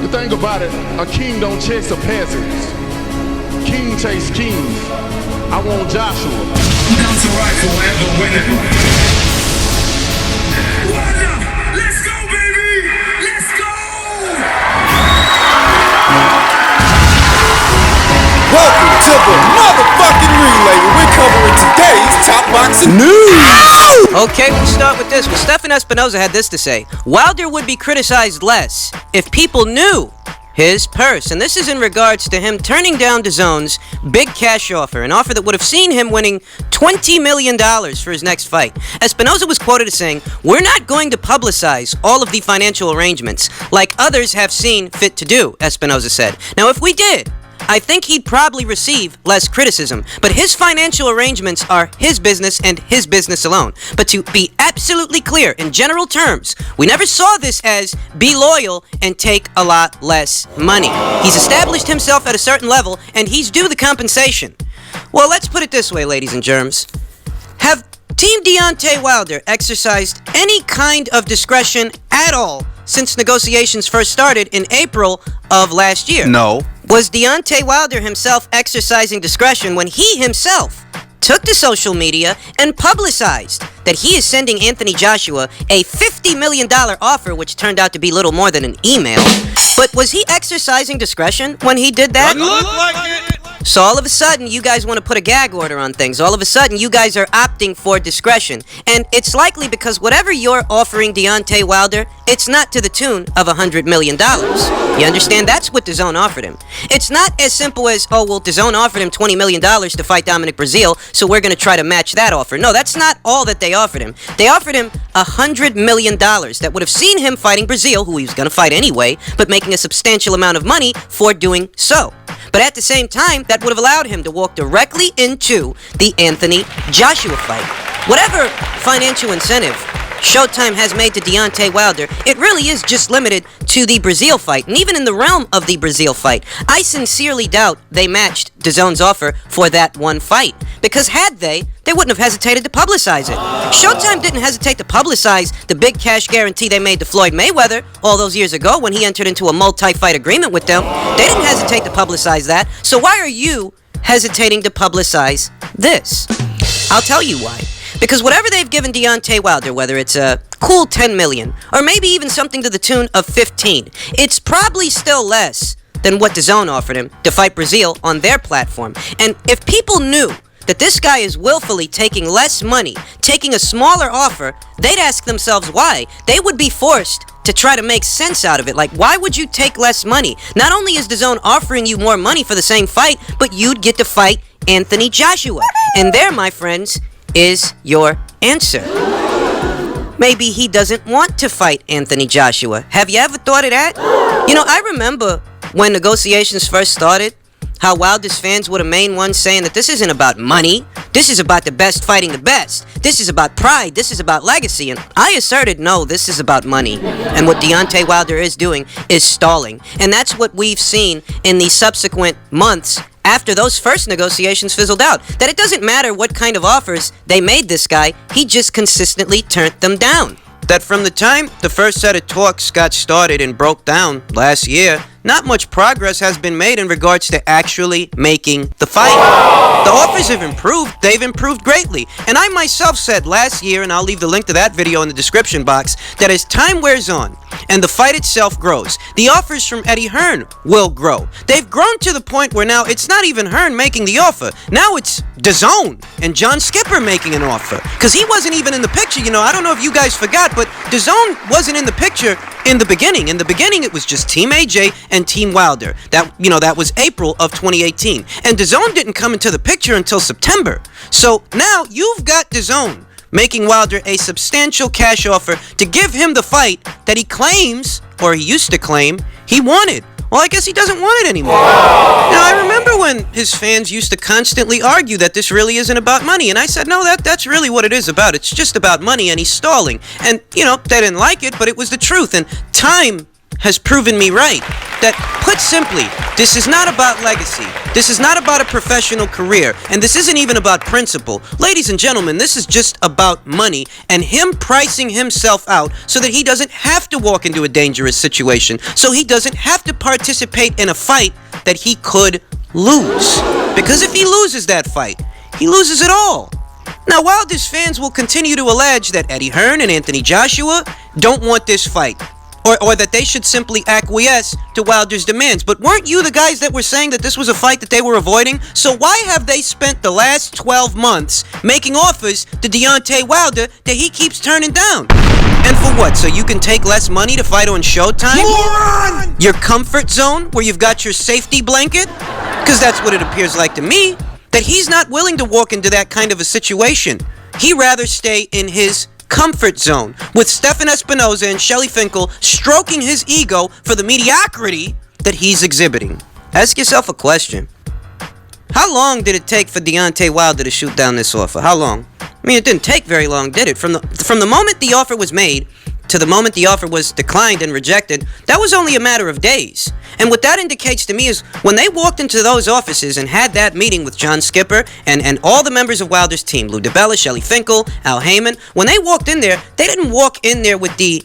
The thing about it, a king don't chase a peasant. King chase kings. I want Joshua. Down to right forever winning. Wilder, let's go, baby! Let's go! Welcome to the motherfucking relay where we're covering today's top boxing news. Okay, we'll start with this. Well, Stephen Espinoza had this to say. Wilder would be criticized less if people knew his purse. And this is in regards to him turning down DAZN's big cash offer, an offer that would have seen him winning $20 million for his next fight. Espinoza was quoted as saying, "We're not going to publicize all of the financial arrangements like others have seen fit to do," Espinoza said. Now, if we did, I think he'd probably receive less criticism, but his financial arrangements are his business and his business alone. But to be absolutely clear, in general terms, we never saw this as be loyal and take a lot less money. He's established himself at a certain level, and he's due the compensation. Well, let's put it this way, ladies and germs. Have Team Deontay Wilder exercised any kind of discretion at all since negotiations first started in April of last year? No. Was Deontay Wilder himself exercising discretion when he himself took to social media and publicized that he is sending Anthony Joshua a $50 million offer, which turned out to be little more than an email? But was he exercising discretion when he did that? Doesn't look like it. So all of a sudden, you guys want to put a gag order on things. All of a sudden, you guys are opting for discretion. And it's likely because whatever you're offering Deontay Wilder, it's not to the tune of $100 million. You understand? That's what DAZN offered him. It's not as simple as, oh, well, DAZN offered him $20 million to fight Wilder-Brazeale, so we're going to try to match that offer. No, that's not all that they offered him. They offered him $100 million that would have seen him fighting Brazeale, who he was going to fight anyway, but making a substantial amount of money for doing so. But at the same time, that would have allowed him to walk directly into the Anthony Joshua fight. Whatever financial incentive Showtime has made to Deontay Wilder, it really is just limited to the Brazeale fight. And even in the realm of the Brazeale fight, I sincerely doubt they matched DAZN's offer for that one fight. Because had they wouldn't have hesitated to publicize it. Showtime didn't hesitate to publicize the big cash guarantee they made to Floyd Mayweather all those years ago when he entered into a multi-fight agreement with them. They didn't hesitate to publicize that. So why are you hesitating to publicize this? I'll tell you why. Because whatever they've given Deontay Wilder, whether it's a cool $10 million or maybe even something to the tune of $15, it's probably still less than what DAZN offered him to fight Brazeale on their platform. And if people knew that this guy is willfully taking less money, taking a smaller offer, they'd ask themselves why. They would be forced to try to make sense out of it. Like, why would you take less money? Not only is DAZN offering you more money for the same fight, but you'd get to fight Anthony Joshua. And there, my friends, is your answer. Maybe he doesn't want to fight Anthony Joshua. Have you ever thought of that? You know, I remember when negotiations first started, how Wilder's fans were the main ones saying that this isn't about money. This is about the best fighting the best. This is about pride. This is about legacy. And I asserted, no, this is about money. And what Deontay Wilder is doing is stalling. And that's what we've seen in the subsequent months after those first negotiations fizzled out. That it doesn't matter what kind of offers they made this guy, he just consistently turned them down. That from the time the first set of talks got started and broke down last year, not much progress has been made in regards to actually making the fight. The offers have improved. They've improved greatly. And I myself said last year, and I'll leave the link to that video in the description box, that as time wears on and the fight itself grows, the offers from Eddie Hearn will grow. They've grown to the point where now it's not even Hearn making the offer. Now it's DAZN and John Skipper making an offer. Because he wasn't even in the picture. You know, I don't know if you guys forgot, but DAZN wasn't in the picture in the beginning. In the beginning, it was just Team AJ and Team Wilder. That was April of 2018. And DAZN didn't come into the picture until September. So now you've got DAZN making Wilder a substantial cash offer to give him the fight that he claims, or he used to claim, he wanted. Well, I guess he doesn't want it anymore. Now, I remember when his fans used to constantly argue that this really isn't about money. And I said, no, that's really what it is about. It's just about money, and he's stalling. And, they didn't like it, but it was the truth. And time has proven me right. that, put simply, this is not about legacy. This is not about a professional career. And this isn't even about principle. Ladies and gentlemen, this is just about money and him pricing himself out so that he doesn't have to walk into a dangerous situation. So he doesn't have to participate in a fight that he could lose. Because if he loses that fight, he loses it all. Now, Wilder's fans will continue to allege that Eddie Hearn and Anthony Joshua don't want this fight, or that they should simply acquiesce to Wilder's demands. But weren't you the guys that were saying that this was a fight that they were avoiding? So why have they spent the last 12 months making offers to Deontay Wilder that he keeps turning down? And for what? So you can take less money to fight on Showtime? Moron! Your comfort zone, where you've got your safety blanket? Because that's what it appears like to me. That he's not willing to walk into that kind of a situation. He'd rather stay in his comfort zone with Stephan Espinoza and Shelly Finkel stroking his ego for the mediocrity that he's exhibiting. Ask yourself a question. How long did it take for Deontay Wilder to shoot down this offer? How long? I mean, it didn't take very long, did it? From the moment the offer was made to the moment the offer was declined and rejected, that was only a matter of days. And what that indicates to me is when they walked into those offices and had that meeting with John Skipper and all the members of Wilder's team, Lou DiBella, Shelly Finkel, Al Heyman, when they walked in there, they didn't walk in there with the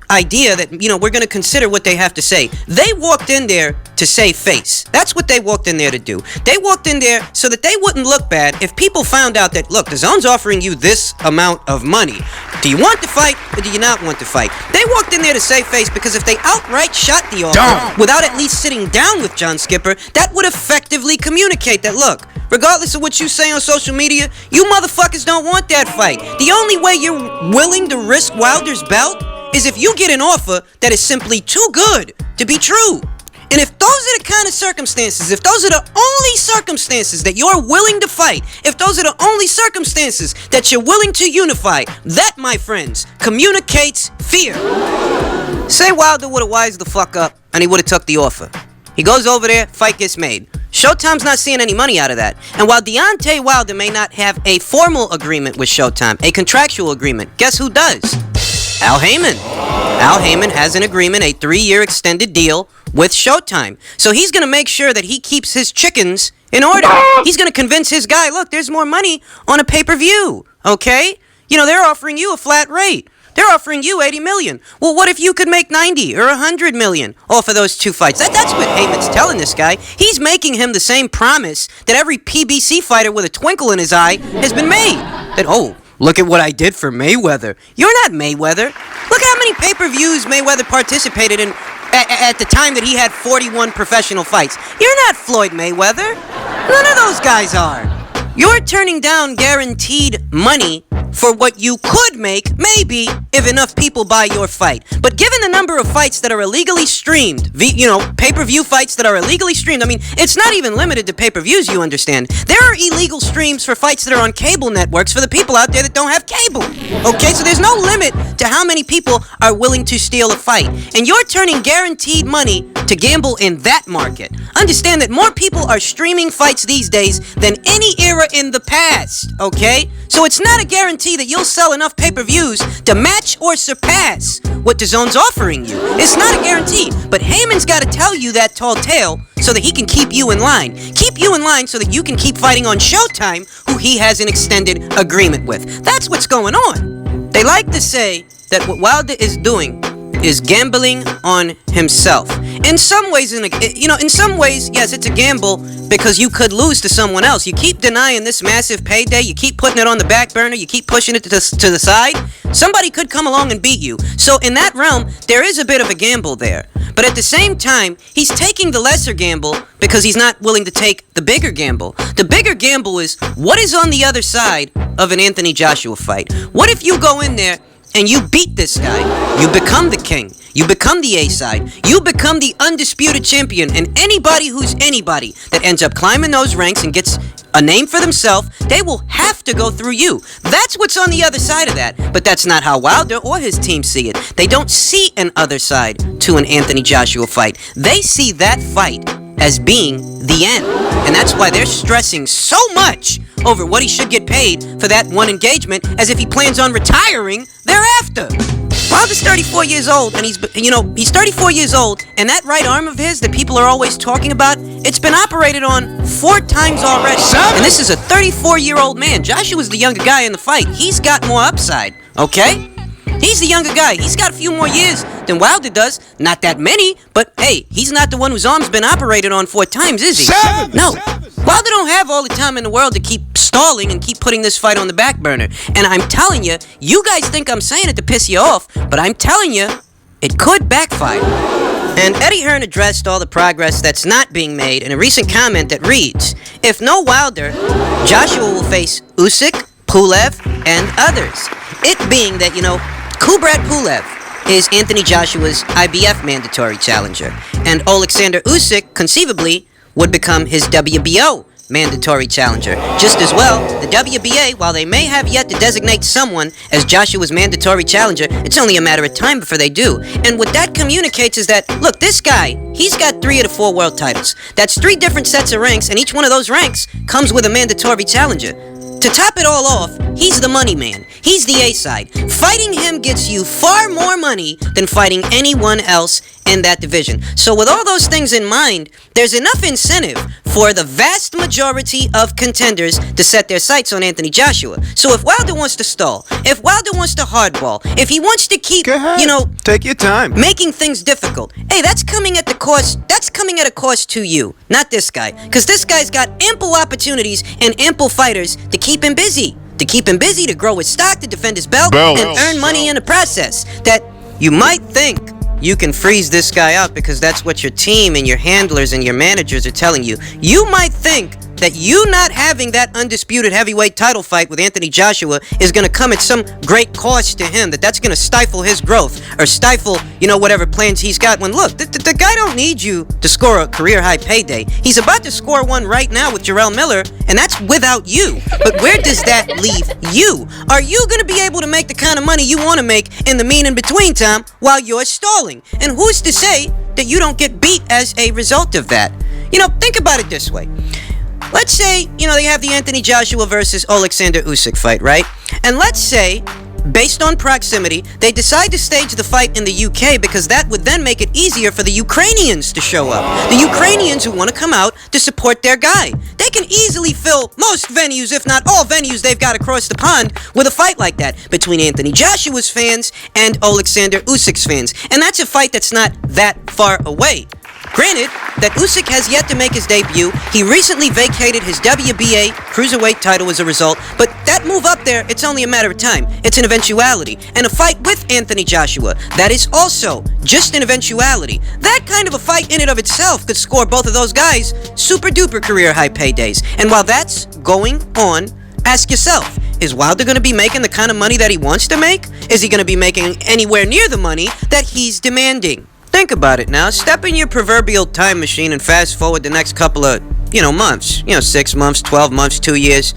idea that, we're going to consider what they have to say. They walked in there to save face. That's what they walked in there to do. They walked in there so that they wouldn't look bad if people found out that, look, DAZN's offering you this amount of money. Do you want to fight or do you not want to fight? They walked in there to save face because if they outright shot the offer without at least sitting down with John Skipper, that would effectively communicate that, look, regardless of what you say on social media, you motherfuckers don't want that fight. The only way you're willing to risk Wilder's belt is if you get an offer that is simply too good to be true. And if those are the kind of circumstances, if those are the only circumstances that you're willing to fight, if those are the only circumstances that you're willing to unify, that, my friends, communicates fear. Say Wilder would have wised the fuck up and he would have took the offer. He goes over there, fight gets made. Showtime's not seeing any money out of that. And while Deontay Wilder may not have a formal agreement with Showtime, a contractual agreement, guess who does? Al Heyman. Al Heyman has an agreement, a 3-year extended deal with Showtime. So he's going to make sure that he keeps his chickens in order. He's going to convince his guy, look, there's more money on a pay-per-view, okay? They're offering you a flat rate. They're offering you $80 million. Well, what if you could make $90 or $100 million off of those two fights? That's what Heyman's telling this guy. He's making him the same promise that every PBC fighter with a twinkle in his eye has been made. That, look at what I did for Mayweather. You're not Mayweather. Look how many pay-per-views Mayweather participated in at the time that he had 41 professional fights. You're not Floyd Mayweather. None of those guys are. You're turning down guaranteed money for what you could make, maybe, if enough people buy your fight. But given the number of fights that are illegally streamed, pay-per-view fights that are illegally streamed, I mean, it's not even limited to pay-per-views, you understand. There are illegal streams for fights that are on cable networks for the people out there that don't have cable. Okay, so there's no limit to how many people are willing to steal a fight. And you're turning guaranteed money to gamble in that market. Understand that more people are streaming fights these days than any era in the past, okay? So it's not a guarantee that you'll sell enough pay-per-views to match or surpass what DAZN's offering you. It's not a guarantee, but Heyman's got to tell you that tall tale so that he can keep you in line. Keep you in line so that you can keep fighting on Showtime, who he has an extended agreement with. That's what's going on. They like to say that what Wilder is doing is gambling on himself. In some ways, yes, it's a gamble because you could lose to someone else. You keep denying this massive payday. You keep putting it on the back burner. You keep pushing it to the side. Somebody could come along and beat you. So in that realm, there is a bit of a gamble there. But at the same time, he's taking the lesser gamble because he's not willing to take the bigger gamble. The bigger gamble is what is on the other side of an Anthony Joshua fight. What if you go in there and you beat this guy? You become the king. You become the A-side. You become the undisputed champion. And anybody who's anybody that ends up climbing those ranks and gets a name for themselves, they will have to go through you. That's what's on the other side of that. But that's not how Wilder or his team see it. They don't see an other side to an Anthony Joshua fight. They see that fight as being the end. And that's why they're stressing so much over what he should get paid for that one engagement as if he plans on retiring thereafter. Wilder's 34 years old, and he's 34 years old, and that right arm of his that people are always talking about, it's been operated on 4 times already. And this is a 34-year-old man. Joshua's the younger guy in the fight. He's got more upside, okay? He's the younger guy. He's got a few more years than Wilder does. Not that many, but hey, he's not the one whose arm's been operated on 4 times, is he? No. Wilder don't have all the time in the world to keep stalling and keep putting this fight on the back burner. And I'm telling you, you guys think I'm saying it to piss you off, but I'm telling you, it could backfire. And Eddie Hearn addressed all the progress that's not being made in a recent comment that reads, if no Wilder, Joshua will face Usyk, Pulev, and others. It being that, Kubrat Pulev is Anthony Joshua's IBF mandatory challenger, and Oleksandr Usyk, conceivably, would become his WBO mandatory challenger. Just as well, the WBA, while they may have yet to designate someone as Joshua's mandatory challenger, it's only a matter of time before they do. And what that communicates is that, look, this guy, he's got 3 of the 4 world titles. That's 3 different sets of ranks, and each one of those ranks comes with a mandatory challenger. To top it all off, he's the money man. He's the A-side. Fighting him gets you far more money than fighting anyone else in that division. So with all those things in mind, there's enough incentive for the vast majority of contenders to set their sights on Anthony Joshua. So if Wilder wants to stall, if Wilder wants to hardball, if he wants to keep, take your time, making things difficult, hey, that's coming at a cost to you, not this guy. Because this guy's got ample opportunities and ample fighters to keep him busy. To grow his stock, to defend his belt, and earn money in the process. That you might think you can freeze this guy out because that's what your team and your handlers and your managers are telling you. You might think that you not having that undisputed heavyweight title fight with Anthony Joshua is going to come at some great cost to him, that's going to stifle his growth or stifle, whatever plans he's got. When look, the guy don't need you to score a career-high payday. He's about to score one right now with Jarrell Miller, and that's without you. But where does that leave you? Are you going to be able to make the kind of money you want to make in the mean and between time while you're stalling? And who's to say that you don't get beat as a result of that? Think about it this way. Let's say, they have the Anthony Joshua versus Oleksandr Usyk fight, right? And let's say, based on proximity, they decide to stage the fight in the UK because that would then make it easier for the Ukrainians to show up. The Ukrainians who want to come out to support their guy. They can easily fill most venues, if not all venues they've got across the pond with a fight like that between Anthony Joshua's fans and Oleksandr Usyk's fans. And that's a fight that's not that far away. Granted that Usyk has yet to make his debut. He recently vacated his WBA cruiserweight title as a result, but that move up there, it's only a matter of time. It's an eventuality. And a fight with Anthony Joshua, that is also just an eventuality. That kind of a fight in and of itself could score both of those guys super duper career high paydays. And while that's going on, ask yourself, is Wilder going to be making the kind of money that he wants to make? Is he going to be making anywhere near the money that he's demanding? Think about it now. Step in your proverbial time machine and fast forward the next couple of, months. 6 months, 12 months, 2 years.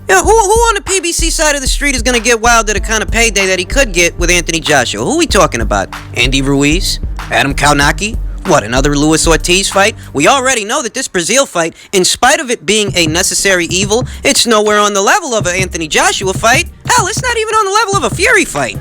Who on the PBC side of the street is going to get Wilder the kind of payday that he could get with Anthony Joshua? Who are we talking about? Andy Ruiz? Adam Kalnacki? What, another Luis Ortiz fight? We already know that this Brazeale fight, in spite of it being a necessary evil, it's nowhere on the level of an Anthony Joshua fight. Hell, it's not even on the level of a Fury fight.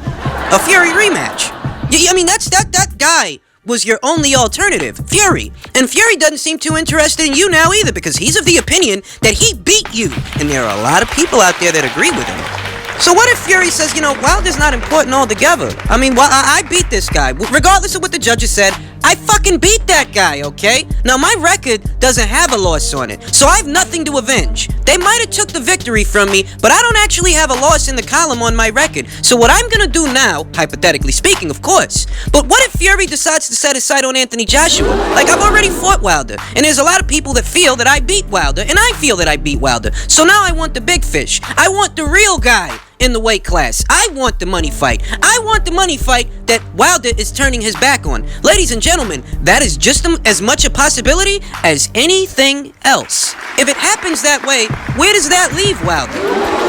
A Fury rematch. That guy was your only alternative, Fury. And Fury doesn't seem too interested in you now either because he's of the opinion that he beat you. And there are a lot of people out there that agree with him. So what if Fury says, Wilder's not important altogether? I beat this guy. Regardless of what the judges said, I fucking beat that guy, okay? Now, my record doesn't have a loss on it, so I have nothing to avenge. They might have took the victory from me, but I don't actually have a loss in the column on my record. So what I'm gonna do now, hypothetically speaking, of course, but what if Fury decides to set his sight on Anthony Joshua? Like, I've already fought Wilder, and there's a lot of people that feel that I beat Wilder, and I feel that I beat Wilder. So now I want the big fish. I want the real guy in the weight class. I want the money fight. I want the money fight that Wilder is turning his back on. Ladies and gentlemen, that is just as much a possibility as anything else. If it happens that way, where does that leave Wilder?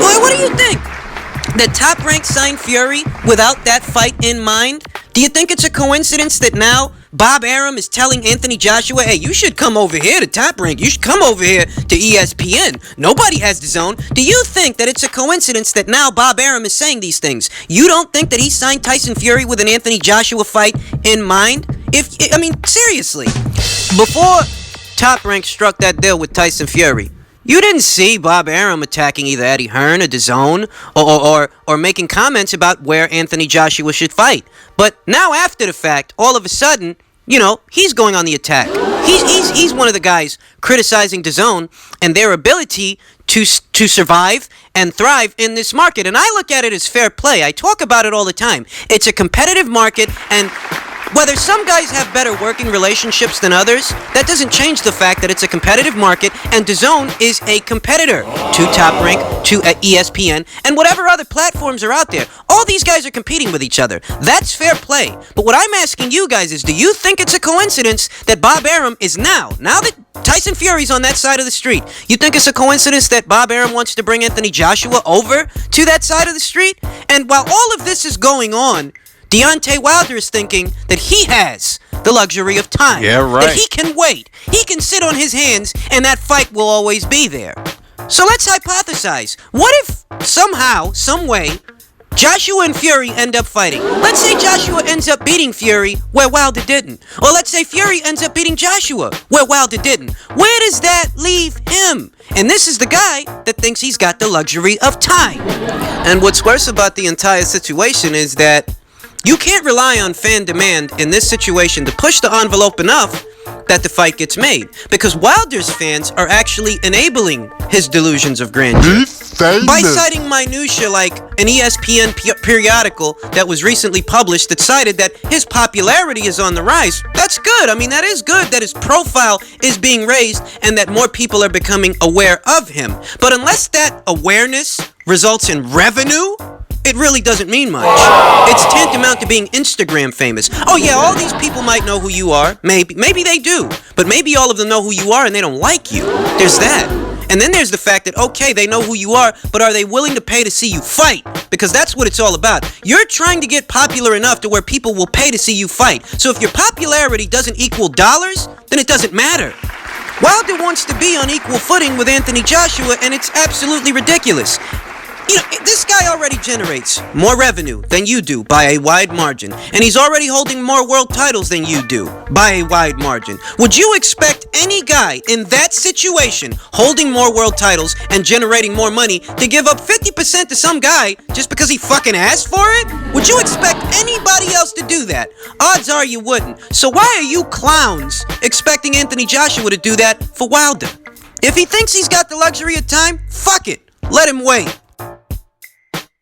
Well, what do you think? The Top Rank signed Fury without that fight in mind? Do you think it's a coincidence that now Bob Arum is telling Anthony Joshua, hey, you should come over here to Top Rank. You should come over here to ESPN. Nobody has DAZN. Do you think that it's a coincidence that now Bob Arum is saying these things? You don't think that he signed Tyson Fury with an Anthony Joshua fight in mind? Seriously. Before Top Rank struck that deal with Tyson Fury, you didn't see Bob Arum attacking either Eddie Hearn or DAZN or making comments about where Anthony Joshua should fight. But now after the fact, all of a sudden, he's going on the attack. He's one of the guys criticizing DAZN and their ability to survive and thrive in this market. And I look at it as fair play. I talk about it all the time. It's a competitive market, and whether some guys have better working relationships than others, that doesn't change the fact that it's a competitive market, and DAZN is a competitor to Top Rank, to ESPN, and whatever other platforms are out there. All these guys are competing with each other. That's fair play. But what I'm asking you guys is, do you think it's a coincidence that Bob Arum is now that Tyson Fury's on that side of the street, you think it's a coincidence that Bob Arum wants to bring Anthony Joshua over to that side of the street? And while all of this is going on, Deontay Wilder is thinking that he has the luxury of time. Yeah, right. That he can wait. He can sit on his hands, and that fight will always be there. So let's hypothesize. What if somehow, some way, Joshua and Fury end up fighting? Let's say Joshua ends up beating Fury where Wilder didn't. Or let's say Fury ends up beating Joshua where Wilder didn't. Where does that leave him? And this is the guy that thinks he's got the luxury of time. And what's worse about the entire situation is that you can't rely on fan demand in this situation to push the envelope enough that the fight gets made. Because Wilder's fans are actually enabling his delusions of grandeur by citing minutia like an ESPN periodical that was recently published that cited that his popularity is on the rise. That's good. That is good that his profile is being raised and that more people are becoming aware of him. But unless that awareness results in revenue, it really doesn't mean much. It's tantamount to being Instagram famous. Oh yeah, all these people might know who you are. Maybe they do. But maybe all of them know who you are and they don't like you. There's that. And then there's the fact that, okay, they know who you are, but are they willing to pay to see you fight? Because that's what it's all about. You're trying to get popular enough to where people will pay to see you fight. So if your popularity doesn't equal dollars, then it doesn't matter. Wilder wants to be on equal footing with Anthony Joshua, and it's absolutely ridiculous. This guy already generates more revenue than you do by a wide margin. And he's already holding more world titles than you do by a wide margin. Would you expect any guy in that situation, holding more world titles and generating more money, to give up 50% to some guy just because he fucking asked for it? Would you expect anybody else to do that? Odds are you wouldn't. So why are you clowns expecting Anthony Joshua to do that for Wilder? If he thinks he's got the luxury of time, fuck it. Let him wait.